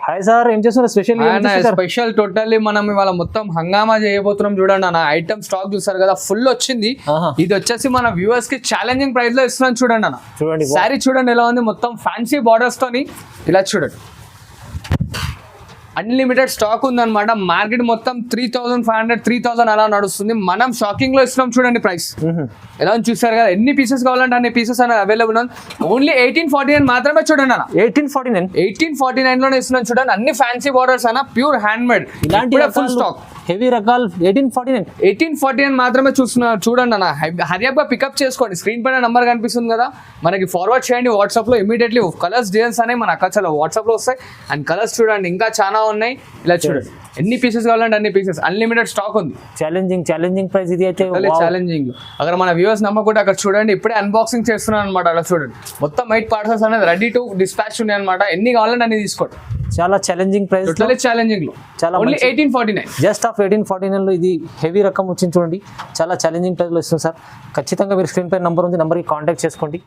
Hi sir, ఏం చేస్తున్నారు? Special totally మనం ఇవాళ మొత్తం హంగామా చేయబోతున్నాం. చూడండి అన్న, ఐటమ్ స్టాక్ చూసారు కదా, ఫుల్ వచ్చింది. ఇది వచ్చేసి మన వ్యూవర్స్ కి ఛాలెంజింగ్ ప్రైస్ లో ఇస్తున్నాం. చూడండి అన్న, చూడండి సారీ చూడండి ఎలా ఉంది, మొత్తం ఫ్యాన్సీ బార్డర్స్ తోని. ఇలా చూడండి, అన్లిమిటెడ్ స్టాక్ ఉందన్నమాట. మార్కెట్ మొత్తం 3,500 3,000 అలా నడుస్తుంది. మనం షాకింగ్ లో ఇస్తున్నాం. చూడండి ప్రైస్ ఎలా ఉంది చూసారు కదా. ఎన్ని పీసెస్ కావాలంటే అన్ని పీసెస్ అనేది అవైలబుల్ ఉంది. ఓన్లీ 1849 మాత్రమే. చూడండి అన్న, 1849 లోనే ఇస్తున్నాం. చూడండి, అన్ని ఫ్యాన్సీ బార్డర్స్ అన్న, ప్యూర్ హ్యాండ్ మేడ్. ఇలాంటి ఫుల్ స్టాక్ హెవీ రకాలు 1849 మాత్రమే చూస్తున్నారు. చూడండి అన్న, హరియప్ గా పికప్ చేసుకోండి. స్క్రీన్ పైన నంబర్ కనిపిస్తుంది కదా, మనకి ఫార్వర్డ్ చేయండి వాట్సాప్ లో. ఇమీడియట్లీ కలర్స్ డిజైన్స్ అనేవి మన అక్కచలో వాట్సాప్ లో వస్తాయి. అండ్ కలర్స్ చూడండి ఇంకా చాలా ఉన్నాయి. ఇలా చూడండి, ఎన్ని పీసెస్ కావాలంటే అన్ని పీసెస్, అన్లిమిటెడ్ స్టాక్ ఉంది. ఛాలెంజింగ్ ప్రైస్ ఇది అయితే. ఛాలెంజింగ్ అక్కడ మన వ్యూవర్స్ నమ్మకుంటే అక్కడ చూడండి, ఇప్పుడే అన్బాక్సింగ్ చేస్తున్నాను అనమాట. అలా చూడండి, మొత్తం 8 పార్సల్స్ అనేది రెడీ టు డిస్పాచ్ ఉన్నాయి అనమాట. ఎన్ని కావాలంటే అన్ని తీసుకోండి. చాలా ఛాలెంజింగ్ ప్రైస్, ఛాలెంజింగ్ లో చాలా ఓన్లీ 1849. జస్ట్ ఆఫ్ 1849 లో ఇది హెవీ రకం వచ్చింది. చూడండి, చాలా ఛాలెంజింగ్ ప్రైస్ లో ఇస్తుంది సార్. ఖచ్చితంగా మీరు స్క్రీన్ పై నంబర్ ఉంది, నంబర్కి కాంటాక్ట్ చేసుకోండి.